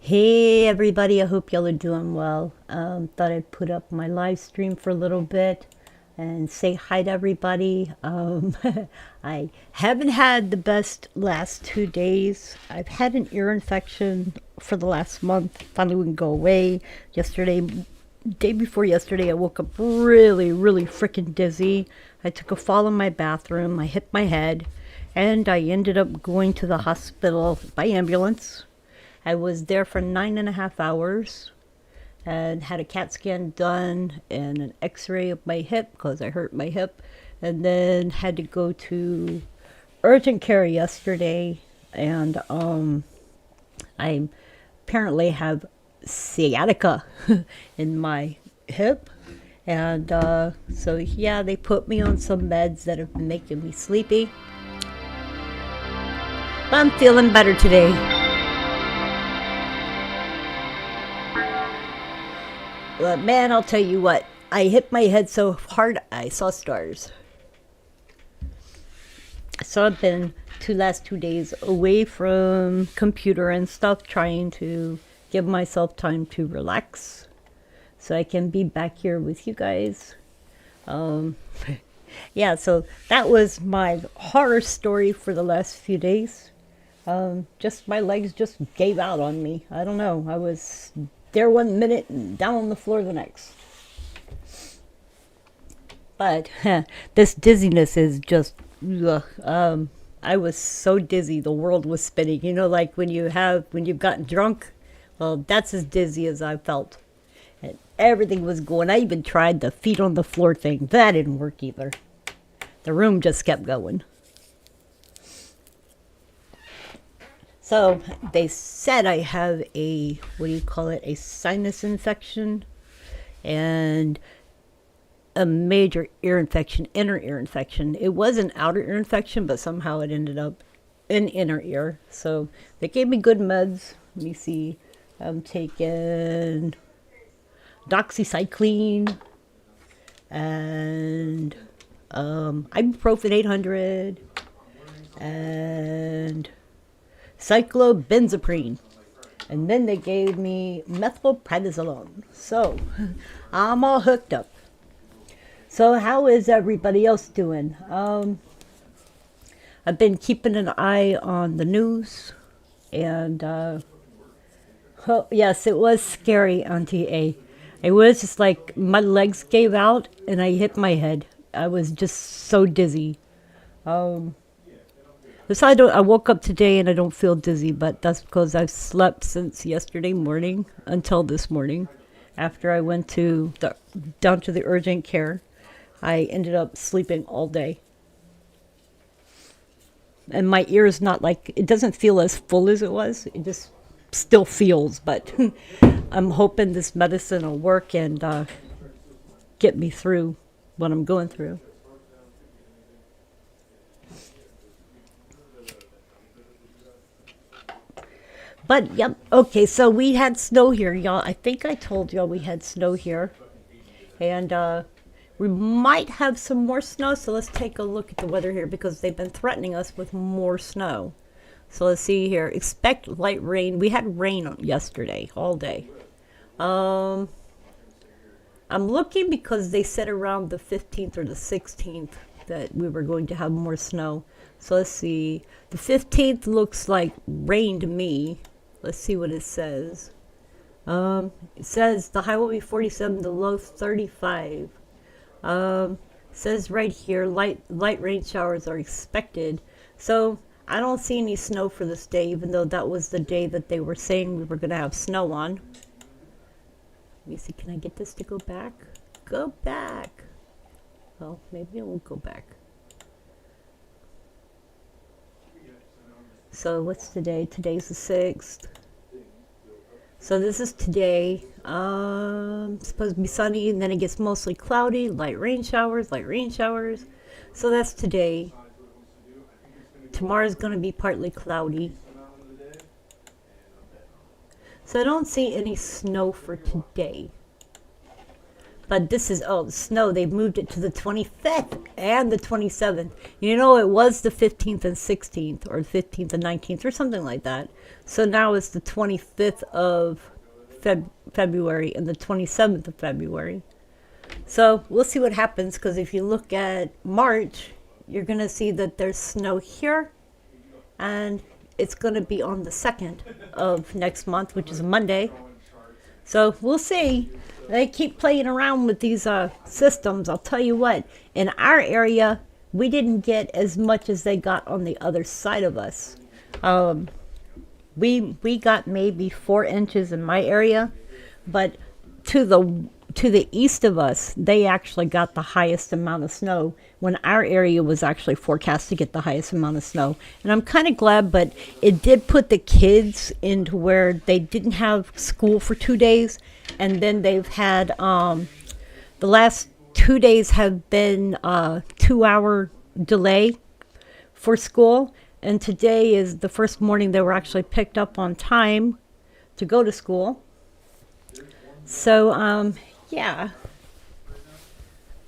Hey everybody, I hope y'all are doing well. Thought I'd put up my live stream for a little bit and say hi to everybody. I haven't had the best last 2 days. I've had an ear infection for the last month. Finally wouldn't go away. Yesterday, day before yesterday, I woke up really freaking dizzy. I took a fall in my bathroom. I hit my head and I ended up going to the hospital by ambulance. I was there for 9.5 hours and had a CAT scan done and an x-ray of my hip because I hurt my hip, and then had to go to urgent care yesterday. And I apparently have sciatica in my hip. And so, yeah, they put me on some meds that have been making me sleepy. But I'm feeling better today. But man, I'll tell you what, I hit my head so hard I saw stars. So I've been last 2 days away from computer and stuff, trying to give myself time to relax so I can be back here with you guys. Um, yeah, so that was my horror story for the last few days. Just my legs just gave out on me. I don't know. I was there 1 minute and down on the floor the next. But this dizziness is just, ugh. I was so dizzy, the world was spinning. You know, like when you've gotten drunk. Well, that's as dizzy as I felt. And everything was going. I even tried the feet on the floor thing. That didn't work either. The room just kept going. So they said I have a, what do you call it, a sinus infection and a major ear infection, inner ear infection. It was an outer ear infection, but somehow it ended up in inner ear. So they gave me good meds. Let me see. I'm taking doxycycline and ibuprofen 800 and cyclobenzaprine. And then they gave me methylprednisolone. So I'm all hooked up. So how is everybody else doing? I've been keeping an eye on the news, and oh, yes, it was scary, Auntie A. It was just like my legs gave out and I hit my head. I was just so dizzy. So I woke up today and I don't feel dizzy, but that's because I've slept since yesterday morning until this morning. After I went down to the urgent care, I ended up sleeping all day. And my ear is not like, it doesn't feel as full as it was. It just still feels, but I'm hoping this medicine will work and get me through what I'm going through. But, yep, okay, so we had snow here, y'all. I think I told y'all we had snow here. And we might have some more snow, so let's take a look at the weather here because they've been threatening us with more snow. So let's see here. Expect light rain. We had rain yesterday, all day. I'm looking because they said around the 15th or the 16th that we were going to have more snow. So let's see. The 15th looks like rain to me. Let's see what it says. It says the high will be 47, the low 35. Says right here, light rain showers are expected. So I don't see any snow for this day, even though that was the day that they were saying we were going to have snow on. Let me see, can I get this to go back? Go back. Well, maybe it won't go back. So what's today? Today's the 6th. So this is today. It's supposed to be sunny, and then it gets mostly cloudy, light rain showers. So that's today. Tomorrow's going to be partly cloudy. So I don't see any snow for today. But this is, oh, snow. They've moved it to the 25th and the 27th. You know, it was the 15th and 16th, or 15th and 19th, or something like that. So now it's the 25th of February and the 27th of February. So we'll see what happens, because if you look at March, you're going to see that there's snow here, and it's going to be on the 2nd of next month, which is a Monday. So we'll see. They keep playing around with these systems. I'll tell you what, in our area, we didn't get as much as they got on the other side of us. We got maybe 4 inches in my area, but to the east of us, they actually got the highest amount of snow, when our area was actually forecast to get the highest amount of snow. And I'm kind of glad, but it did put the kids into where they didn't have school for 2 days, and then they've had the last 2 days have been 2-hour delay for school, and today is the first morning they were actually picked up on time to go to school. So yeah.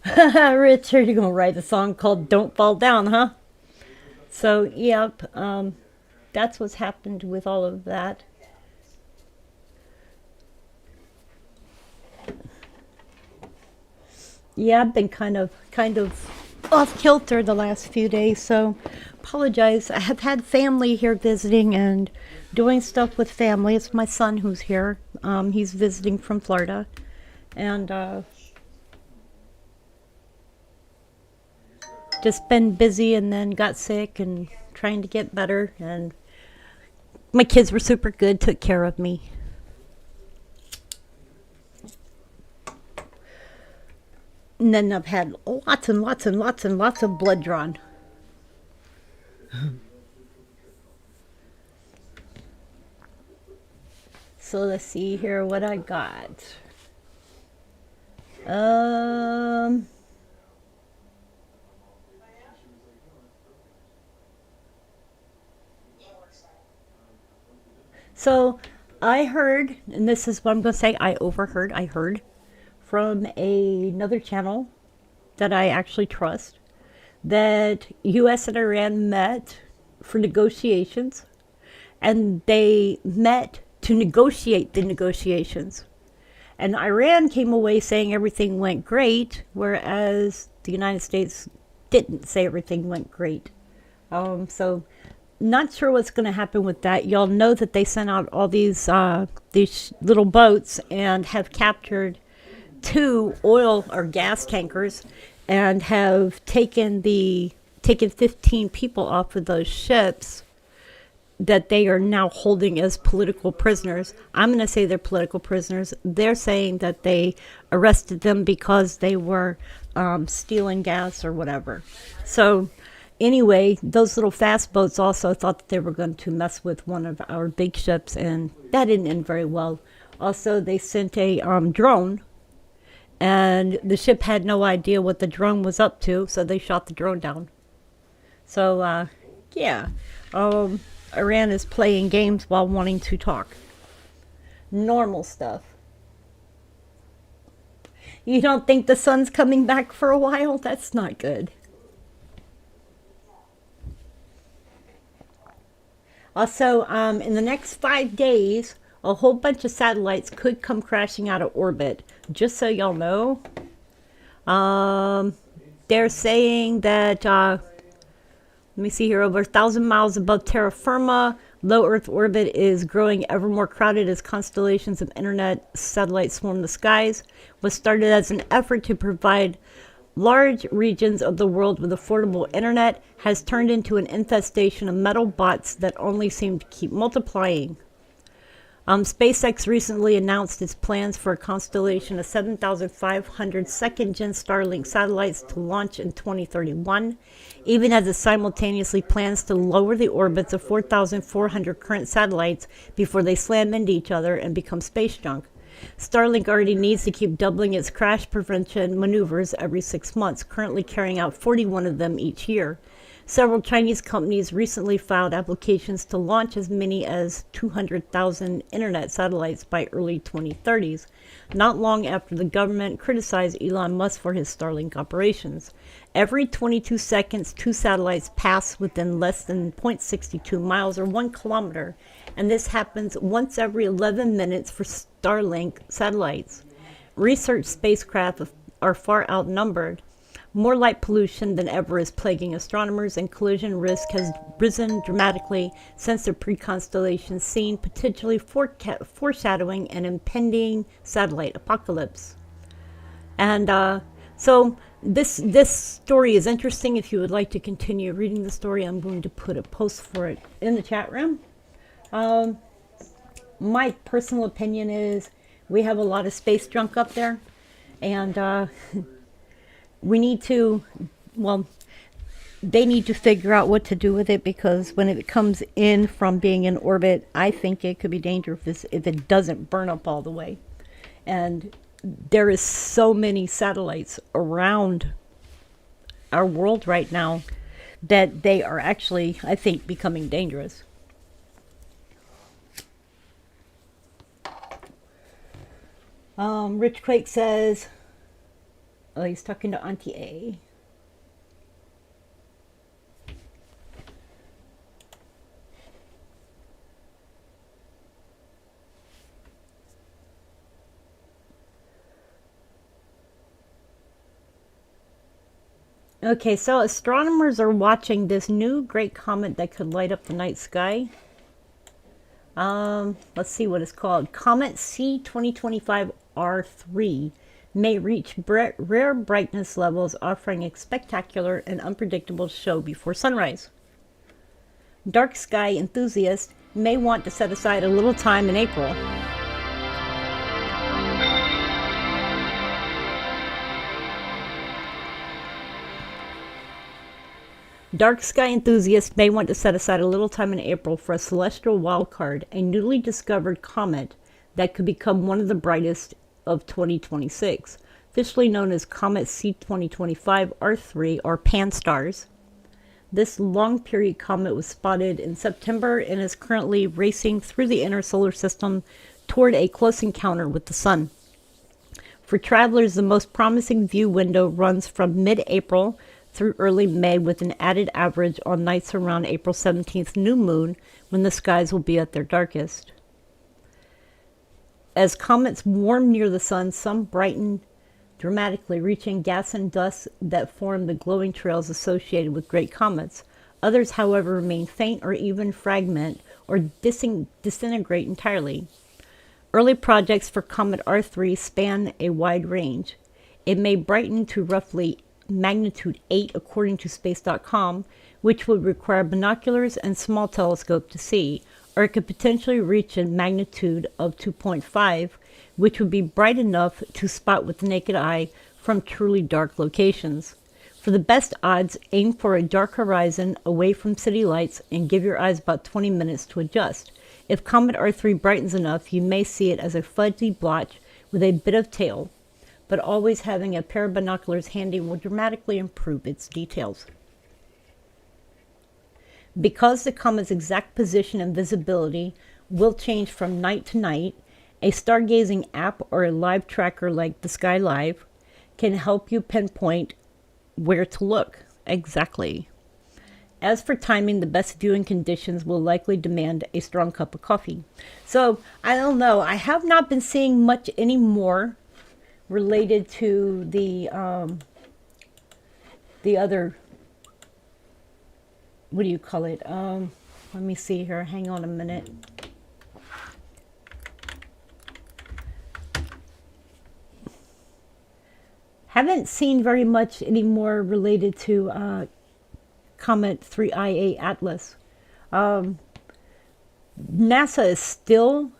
Richard, you're gonna write a song called "Don't Fall Down," huh? So yep, that's what's happened with all of that. Yeah, I've been kind of off kilter the last few days, so apologize. I have had family here visiting and doing stuff with family. It's my son who's here. He's visiting from Florida, and just been busy, and then got sick and trying to get better. And my kids were super good, took care of me. And then I've had lots and lots and lots and lots of blood drawn. So let's see here what I got. Um, so I heard, and this is what I'm going to say, I heard from another channel that I actually trust, that US and Iran met for negotiations, and they met to negotiate the negotiations. And Iran came away saying everything went great, whereas the United States didn't say everything went great. So not sure what's going to happen with that. Y'all know that they sent out all these little boats and have captured 2 oil or gas tankers, and have taken 15 people off of those ships that they are now holding as political prisoners. I'm going to say they're political prisoners. They're saying that they arrested them because they were stealing gas or whatever. So anyway, those little fast boats also thought that they were going to mess with one of our big ships, and that didn't end very well. Also, they sent a drone, and the ship had no idea what the drone was up to, so they shot the drone down. So, yeah. Iran is playing games while wanting to talk. Normal stuff. You don't think the sun's coming back for a while? That's not good. Also, in the next 5 days, a whole bunch of satellites could come crashing out of orbit. Just so y'all know. They're saying that, let me see here, over 1,000 miles above terra firma, low Earth orbit is growing ever more crowded as constellations of internet satellites swarm the skies. Was started as an effort to provide large regions of the world with affordable internet, has turned into an infestation of metal bots that only seem to keep multiplying. SpaceX recently announced its plans for a constellation of 7,500 second-gen Starlink satellites to launch in 2031, even as it simultaneously plans to lower the orbits of 4,400 current satellites before they slam into each other and become space junk. Starlink already needs to keep doubling its crash prevention maneuvers every 6 months, currently carrying out 41 of them each year. Several Chinese companies recently filed applications to launch as many as 200,000 internet satellites by early 2030s, not long after the government criticized Elon Musk for his Starlink operations. Every 22 seconds, two satellites pass within less than 0.62 miles or 1 kilometer, and this happens once every 11 minutes for Starlink satellites. Research spacecraft are far outnumbered. More light pollution than ever is plaguing astronomers, and collision risk has risen dramatically since the pre-constellation scene, potentially foreshadowing an impending satellite apocalypse. And so this story is interesting. If you would like to continue reading the story, I'm going to put a post for it in the chat room. My personal opinion is we have a lot of space junk up there, and we need to, well, they need to figure out what to do with it, because when it comes in from being in orbit, I think it could be dangerous if it doesn't burn up all the way. And there is so many satellites around our world right now that they are actually, I think, becoming dangerous. Rich Quake says, oh, he's talking to Auntie A. Okay, so astronomers are watching this new great comet that could light up the night sky. Let's see what it's called. Comet C 2025 R3 may reach rare brightness levels, offering a spectacular and unpredictable show before sunrise. Dark sky enthusiasts may want to set aside a little time in April. Dark sky enthusiasts may want to set aside a little time in April for a celestial wildcard, a newly discovered comet that could become one of the brightest of 2026, officially known as Comet C 2025 R3 or Pan-STARRS. This long-period comet was spotted in September and is currently racing through the inner solar system toward a close encounter with the Sun. For travelers, the most promising view window runs from mid-April through early May, with an added average on nights around April 17th new moon, when the skies will be at their darkest. As comets warm near the Sun, some brighten dramatically, reaching gas and dust that form the glowing trails associated with great comets. Others, however, remain faint or even fragment or disintegrate entirely. Early projects for Comet R3 span a wide range. It may brighten to roughly magnitude 8 according to space.com, which would require binoculars and small telescope to see, or it could potentially reach a magnitude of 2.5, which would be bright enough to spot with the naked eye from truly dark locations. For the best odds, aim for a dark horizon away from city lights and give your eyes about 20 minutes to adjust. If Comet R3 brightens enough, you may see it as a fuzzy blotch with a bit of tail, but always having a pair of binoculars handy will dramatically improve its details. Because the comet's exact position and visibility will change from night to night, a stargazing app or a live tracker like the Sky Live can help you pinpoint where to look exactly. As for timing, the best viewing conditions will likely demand a strong cup of coffee. So, I don't know. I have not been seeing much anymore related to the other, what do you call it? Let me see here. Hang on a minute. Haven't seen very much anymore related to Comet 3IA Atlas. NASA is still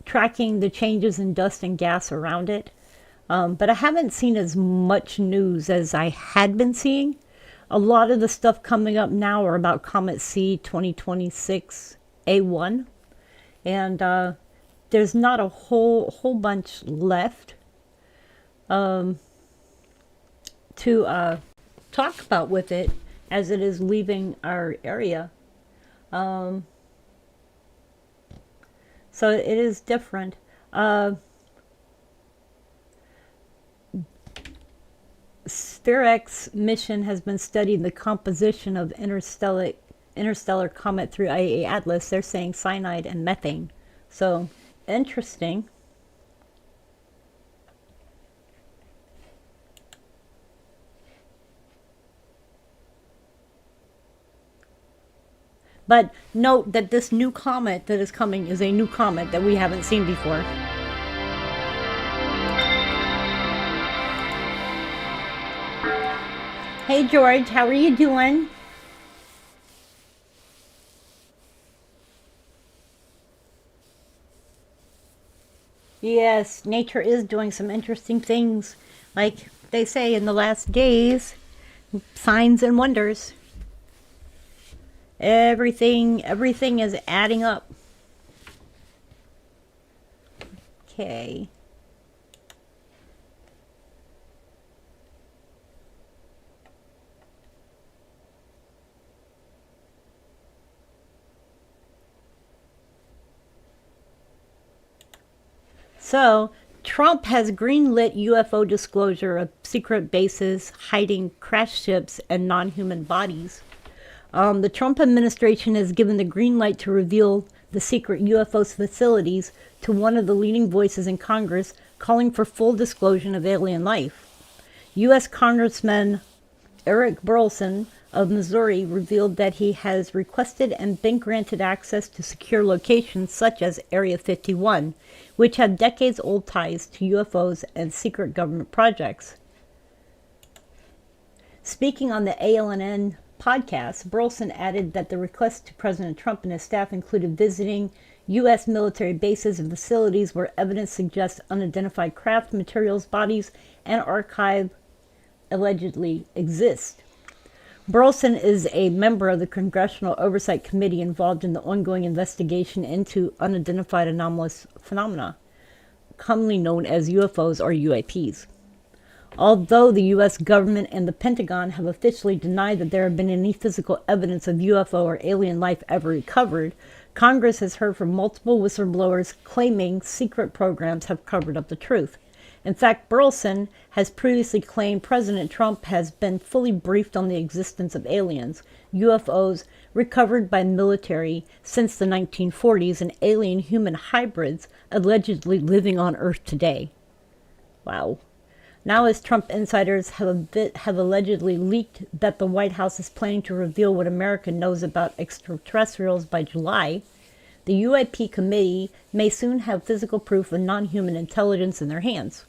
tracking the changes in dust and gas around it, but I haven't seen as much news as I had been seeing. A lot of the stuff coming up now are about Comet C 2026 A1, and there's not a whole bunch left to talk about with it. as it is leaving our area. So it is different. SphereX mission has been studying the composition of interstellar comet through IA Atlas. They're saying cyanide and methane. So interesting. But note that this new comet that is coming is a new comet that we haven't seen before. Hey George, how are you doing? Yes, nature is doing some interesting things. Like they say in the last days, signs and wonders. Everything is adding up. Okay. So, Trump has greenlit UFO disclosure of secret bases hiding crash ships and non human bodies. The Trump administration has given the green light to reveal the secret UFO facilities to one of the leading voices in Congress, calling for full disclosure of alien life. U.S. Congressman Eric Burlison of Missouri revealed that he has requested and been granted access to secure locations such as Area 51, which have decades-old ties to UFOs and secret government projects. Speaking on the ALNN podcast, Burleson added that the request to President Trump and his staff included visiting U.S. military bases and facilities where evidence suggests unidentified craft, materials, bodies, and archive allegedly exist. Burleson is a member of the Congressional Oversight Committee involved in the ongoing investigation into unidentified anomalous phenomena, commonly known as UFOs or UAPs. Although the U.S. government and the Pentagon have officially denied that there have been any physical evidence of UFO or alien life ever recovered, Congress has heard from multiple whistleblowers claiming secret programs have covered up the truth. In fact, Burleson has previously claimed President Trump has been fully briefed on the existence of aliens, UFOs recovered by military since the 1940s, and alien-human hybrids allegedly living on Earth today. Wow. Now, as Trump insiders have allegedly leaked that the White House is planning to reveal what America knows about extraterrestrials by July, the UAP committee may soon have physical proof of non-human intelligence in their hands.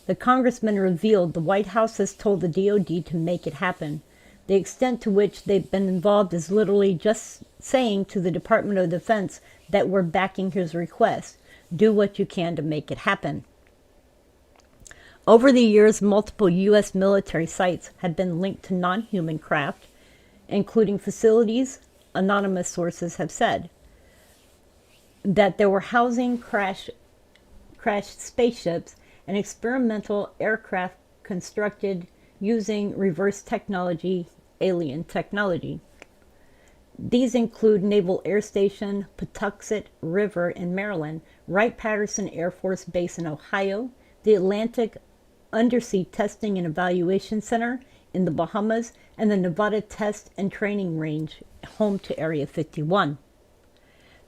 The congressman revealed the White House has told the DoD to make it happen. The extent to which they've been involved is literally just saying to the Department of Defense that we're backing his request. Do what you can to make it happen. Over the years, multiple U.S. military sites have been linked to non-human craft, including facilities. Anonymous sources have said that there were housing crashed spaceships and experimental aircraft constructed using reverse technology, alien technology. These include Naval Air Station, Patuxent River in Maryland, Wright-Patterson Air Force Base in Ohio, the Atlantic Undersea Testing and Evaluation Center in the Bahamas, and the Nevada Test and Training Range, home to Area 51.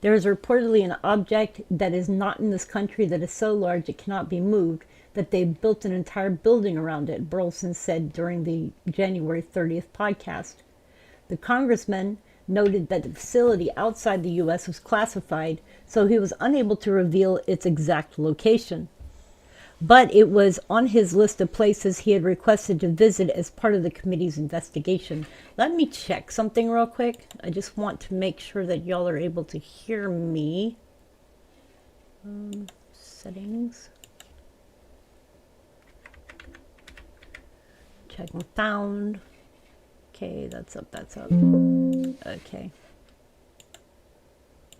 There is reportedly an object that is not in this country that is so large it cannot be moved that they've built an entire building around it, Burleson said during the January 30th podcast. The congressman noted that the facility outside the U.S. was classified, so he was unable to reveal its exact location. But it was on his list of places he had requested to visit as part of the committee's investigation. Let me check something real quick. I just want to make sure that y'all are able to hear me. Settings. Check and found. Okay, that's up, that's up. Okay.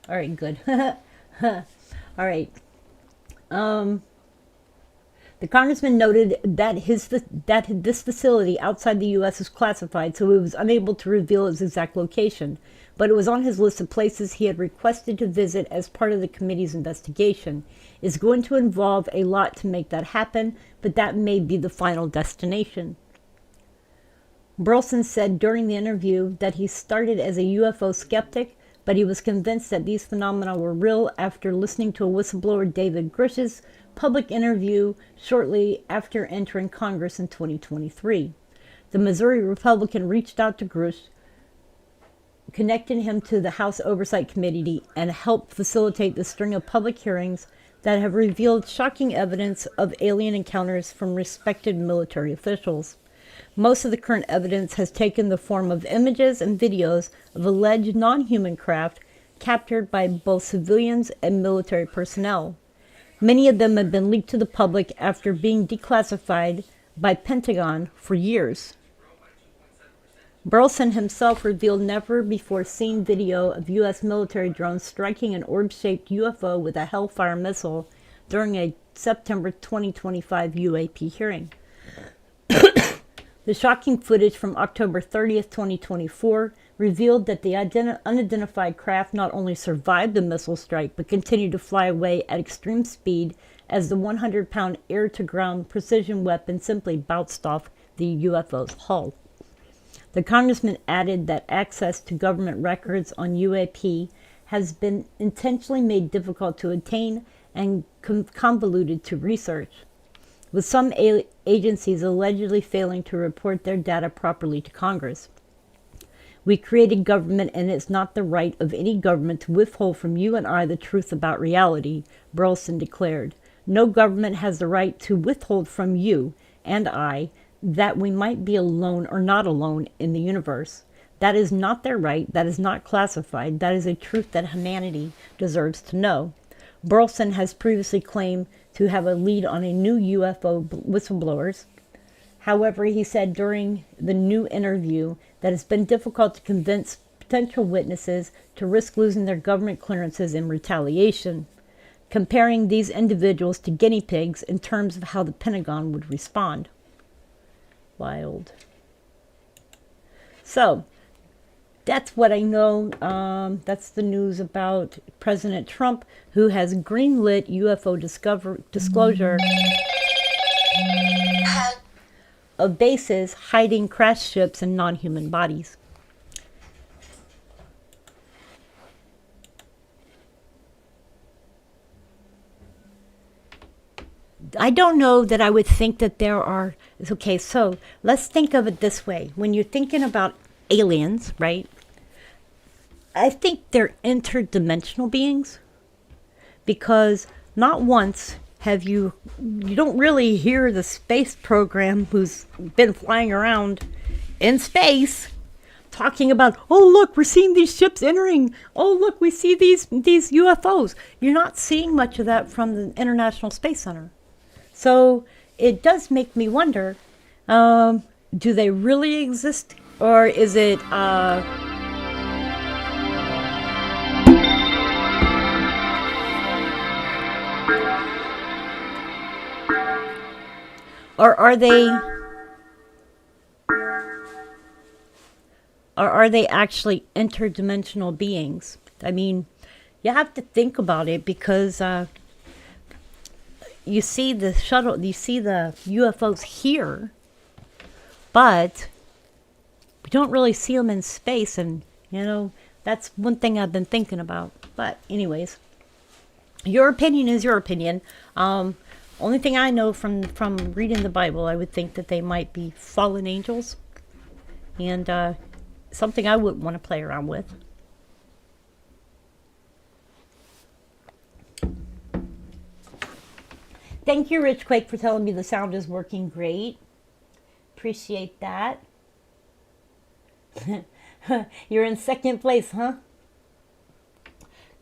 All right, good. All right. The congressman noted that this facility outside the U.S. is classified, so he was unable to reveal its exact location, but it was on his list of places he had requested to visit as part of the committee's investigation. It's going to involve a lot to make that happen, but that may be the final destination. Burleson said during the interview that he started as a UFO skeptic, but he was convinced that these phenomena were real after listening to a whistleblower, David Grush's public interview shortly after entering Congress in 2023. The Missouri Republican reached out to Grush, connecting him to the House Oversight Committee, and helped facilitate the string of public hearings that have revealed shocking evidence of alien encounters from respected military officials. Most of the current evidence has taken the form of images and videos of alleged non-human craft captured by both civilians and military personnel. Many of them have been leaked to the public after being declassified by Pentagon for years. Burleson himself revealed never-before-seen video of U.S. military drones striking an orb-shaped UFO with a Hellfire missile during a September 2025 UAP hearing. The shocking footage from October 30th, 2024 revealed that the unidentified craft not only survived the missile strike, but continued to fly away at extreme speed as the 100-pound air-to-ground precision weapon simply bounced off the UFO's hull. The congressman added that access to government records on UAP has been intentionally made difficult to obtain and convoluted to research, with some agencies allegedly failing to report their data properly to Congress. We created government, and it's not the right of any government to withhold from you and I the truth about reality, Burleson declared. No government has the right to withhold from you and I that we might be alone or not alone in the universe. That is not their right. That is not classified. That is a truth that humanity deserves to know. Burleson has previously claimed to have a lead on a new UFO whistleblowers. However, he said during the new interview that it's been difficult to convince potential witnesses to risk losing their government clearances in retaliation, comparing these individuals to guinea pigs in terms of how the Pentagon would respond. Wild. So, that's what I know. That's the news about President Trump, who has greenlit UFO disclosure of bases hiding crashed ships and non-human bodies. I don't know that I would think that there are... Okay, so let's think of it this way. When you're thinking about aliens, right? I think they're interdimensional beings, because not once have you don't really hear the space program who's been flying around in space talking about, oh, look, we're seeing these ships entering. Oh, look, we see these UFOs. You're not seeing much of that from the International Space Center. So it does make me wonder, do they really exist? Or is it... Or are they actually interdimensional beings? I mean, you have to think about it, because you see the shuttle, you see the UFOs here, but we don't really see them in space, and that's one thing I've been thinking about. But anyways, your opinion is your opinion. Only thing I know from reading the Bible, I would think that they might be fallen angels, and something I wouldn't want to play around with. Thank you, Rich Quake, for telling me the sound is working great. Appreciate that. You're in second place, huh?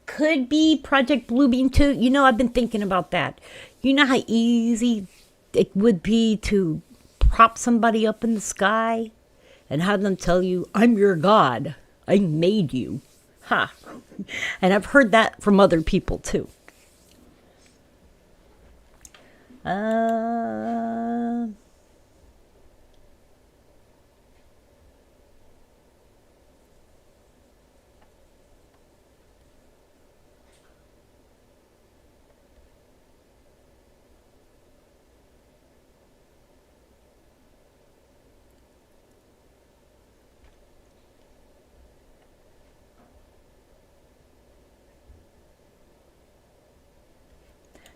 Could be Project Bluebeam too. I've been thinking about that. You know how easy it would be to prop somebody up in the sky and have them tell you, I'm your God. I made you. Ha. And I've heard that from other people too. Uh,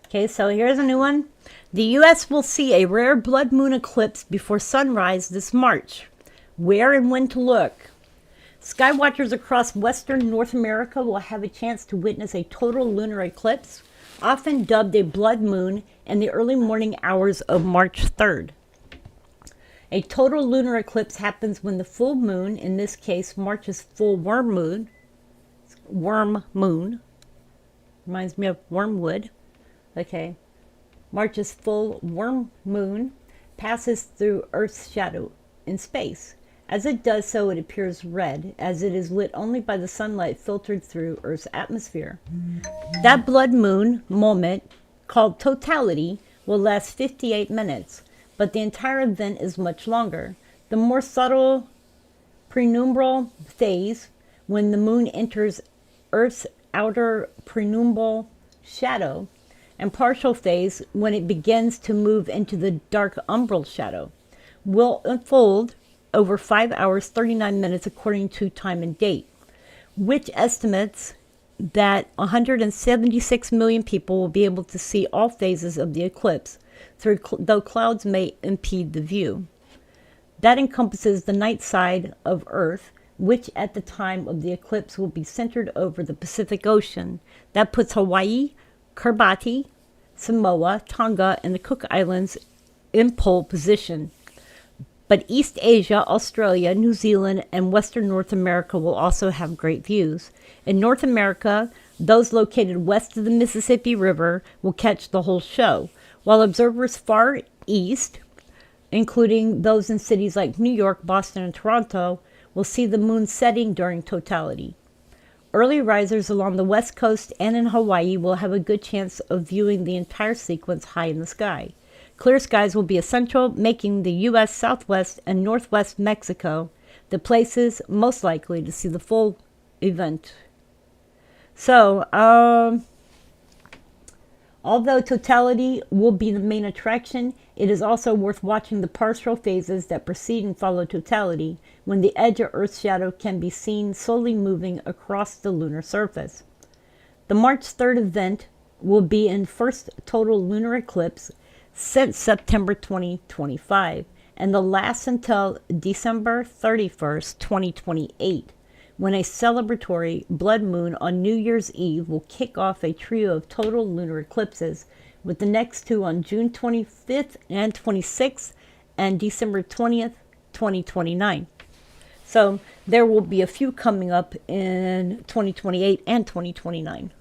okay, so here's a new one. The U.S. will see a rare blood moon eclipse before sunrise this March. Where and when to look? Skywatchers across western North America will have a chance to witness a total lunar eclipse, often dubbed a blood moon, in the early morning hours of March 3rd. A total lunar eclipse happens when the full moon, in this case March's full worm moon, reminds me of wormwood, okay, March's full worm moon passes through Earth's shadow in space. As it does so, it appears red, as it is lit only by the sunlight filtered through Earth's atmosphere. That blood moon moment, called totality, will last 58 minutes, but the entire event is much longer. The more subtle prenumbral phase, when the moon enters Earth's outer prenumbral shadow, and partial phase, when it begins to move into the dark umbral shadow, will unfold over 5 hours 39 minutes according to time and date, which estimates that 176 million people will be able to see all phases of the eclipse, though clouds may impede the view. That encompasses the night side of Earth, which at the time of the eclipse will be centered over the Pacific Ocean. That puts Hawaii, Kiribati, Samoa, Tonga, and the Cook Islands in pole position. But East Asia, Australia, New Zealand, and Western North America will also have great views. In North America, those located west of the Mississippi River will catch the whole show, while observers far east, including those in cities like New York, Boston, and Toronto, will see the moon setting during totality. Early risers along the west coast and in Hawaii will have a good chance of viewing the entire sequence high in the sky. Clear skies will be essential, making the U.S. southwest and northwest Mexico the places most likely to see the full event. So, although totality will be the main attraction, it is also worth watching the partial phases that precede and follow totality, when the edge of Earth's shadow can be seen slowly moving across the lunar surface. The March 3rd event will be in first total lunar eclipse since September 2025, and the last until December 31st, 2028, when a celebratory blood moon on New Year's Eve will kick off a trio of total lunar eclipses, with the next two on June 25th and 26th and December 20th, 2029. So there will be a few coming up in 2028 and 2029.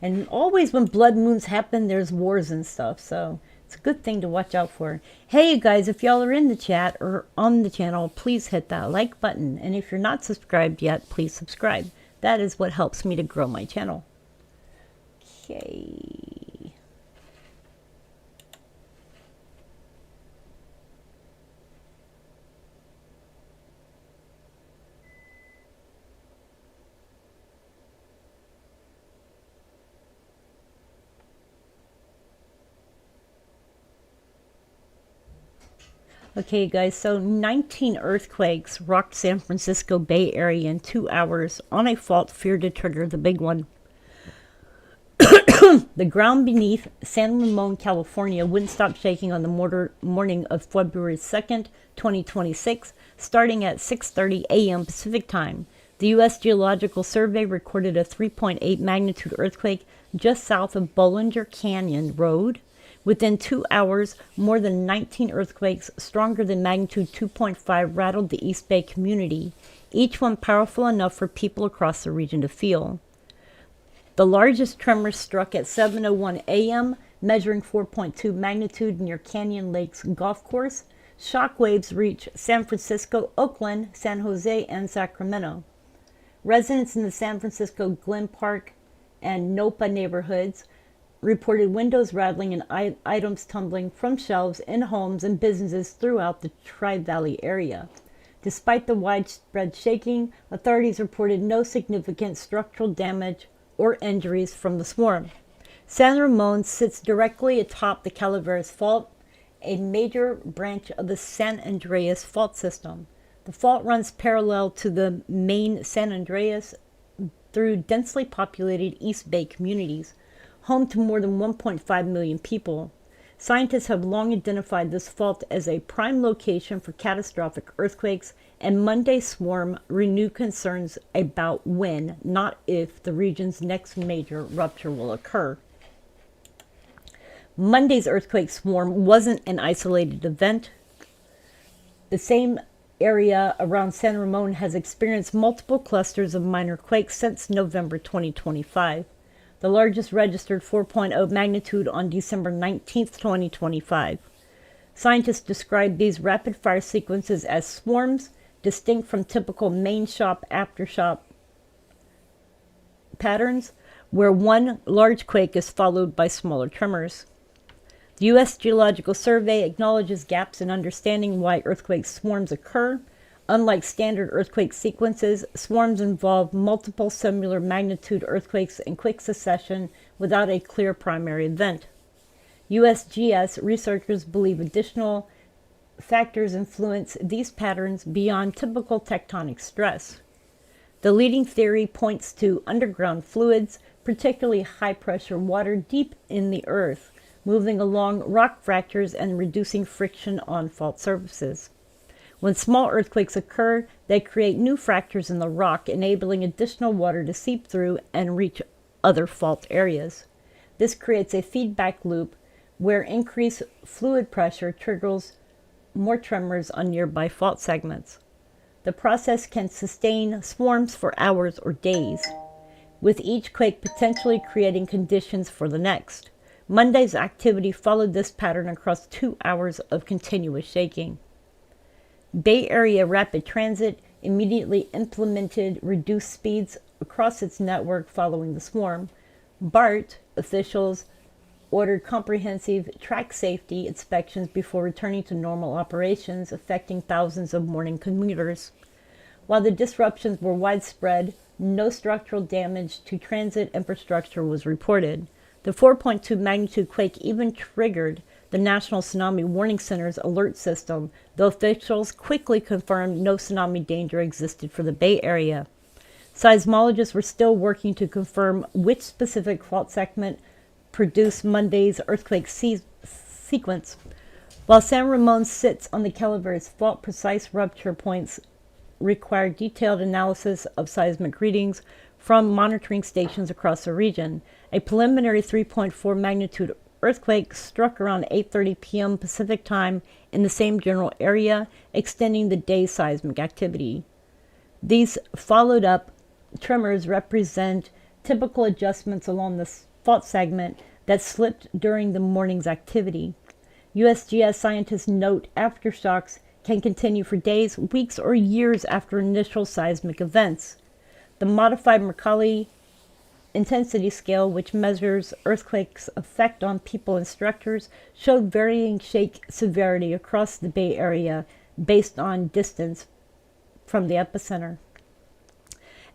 And always when blood moons happen, there's wars and stuff. So it's a good thing to watch out for. Hey, you guys, if y'all are in the chat or on the channel, please hit that like button. And if you're not subscribed yet, please subscribe. That is what helps me to grow my channel. Okay. Okay, guys, so 19 earthquakes rocked San Francisco Bay Area in 2 hours on a fault feared to trigger the big one. The ground beneath San Ramon, California wouldn't stop shaking on the morning of February 2nd, 2026, starting at 6:30 a.m. Pacific Time. The U.S. Geological Survey recorded a 3.8 magnitude earthquake just south of Bollinger Canyon Road. Within 2 hours, more than 19 earthquakes stronger than magnitude 2.5 rattled the East Bay community, each one powerful enough for people across the region to feel. The largest tremor struck at 7:01 a.m., measuring 4.2 magnitude near Canyon Lakes Golf Course. Shockwaves reached San Francisco, Oakland, San Jose, and Sacramento. Residents in the San Francisco Glen Park and Nopa neighborhoods reported windows rattling and items tumbling from shelves in homes and businesses throughout the Tri-Valley area. Despite the widespread shaking, authorities reported no significant structural damage or injuries from the swarm. San Ramon sits directly atop the Calaveras Fault, a major branch of the San Andreas Fault system. The fault runs parallel to the main San Andreas through densely populated East Bay communities, home to more than 1.5 million people. Scientists have long identified this fault as a prime location for catastrophic earthquakes, and Monday's swarm renewed concerns about when, not if, the region's next major rupture will occur. Monday's earthquake swarm wasn't an isolated event. The same area around San Ramon has experienced multiple clusters of minor quakes since November 2025. The largest registered 4.0 magnitude on December 19, 2025. Scientists describe these rapid-fire sequences as swarms, distinct from typical main shock aftershock patterns, where one large quake is followed by smaller tremors. The U.S. Geological Survey acknowledges gaps in understanding why earthquake swarms occur. Unlike standard earthquake sequences, swarms involve multiple similar magnitude earthquakes in quick succession without a clear primary event. USGS researchers believe additional factors influence these patterns beyond typical tectonic stress. The leading theory points to underground fluids, particularly high-pressure water deep in the earth, moving along rock fractures and reducing friction on fault surfaces. When small earthquakes occur, they create new fractures in the rock, enabling additional water to seep through and reach other fault areas. This creates a feedback loop where increased fluid pressure triggers more tremors on nearby fault segments. The process can sustain swarms for hours or days, with each quake potentially creating conditions for the next. Monday's activity followed this pattern across 2 hours of continuous shaking. Bay Area Rapid Transit immediately implemented reduced speeds across its network following the swarm. BART officials ordered comprehensive track safety inspections before returning to normal operations, affecting thousands of morning commuters. While the disruptions were widespread, no structural damage to transit infrastructure was reported. The 4.2 magnitude quake even triggered the National Tsunami Warning Center's alert system, though officials quickly confirmed no tsunami danger existed for the Bay Area. Seismologists were still working to confirm which specific fault segment produced Monday's earthquake sequence. While San Ramon sits on the Calaveras Fault, precise rupture points require detailed analysis of seismic readings from monitoring stations across the region. A preliminary 3.4 magnitude earthquake struck around 8:30 p.m. Pacific time in the same general area, extending the day's seismic activity. These followed up tremors represent typical adjustments along the fault segment that slipped during the morning's activity. USGS scientists note aftershocks can continue for days, weeks, or years after initial seismic events. The modified Mercalli intensity scale, which measures earthquakes' effect on people and structures, showed varying shake severity across the Bay Area based on distance from the epicenter.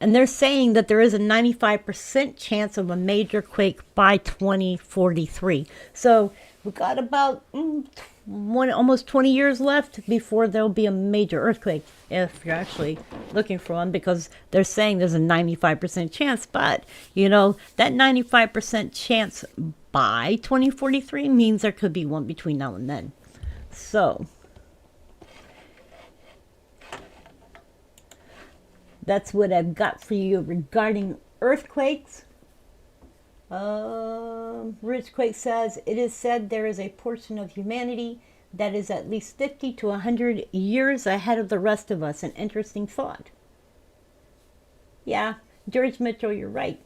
And they're saying that there is a 95% chance of a major quake by 2043. So we've got about almost 20 years left before there'll be a major earthquake, if you're actually looking for one, because they're saying there's a 95% chance. But, that 95% chance by 2043 means there could be one between now and then. So that's what I've got for you regarding earthquakes. Richquake says, it is said there is a portion of humanity that is at least 50 to 100 years ahead of the rest of us. An interesting thought. Yeah, George Mitchell, you're right.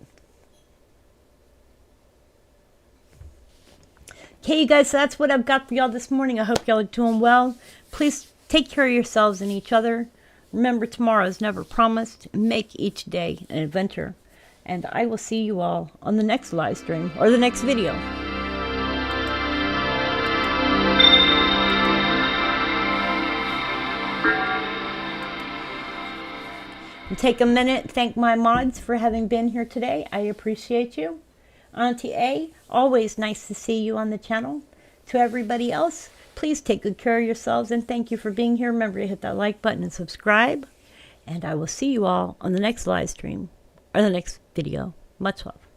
Okay, you guys, so that's what I've got for y'all this morning. I hope y'all are doing well. Please take care of yourselves and each other. Remember, tomorrow is never promised. Make each day an adventure. And I will see you all on the next live stream or the next video. And take a minute, thank my mods for having been here today. I appreciate you. Auntie A, always nice to see you on the channel. To everybody else, please take good care of yourselves and thank you for being here. Remember to hit that like button and subscribe. And I will see you all on the next live stream or the next video. Much love.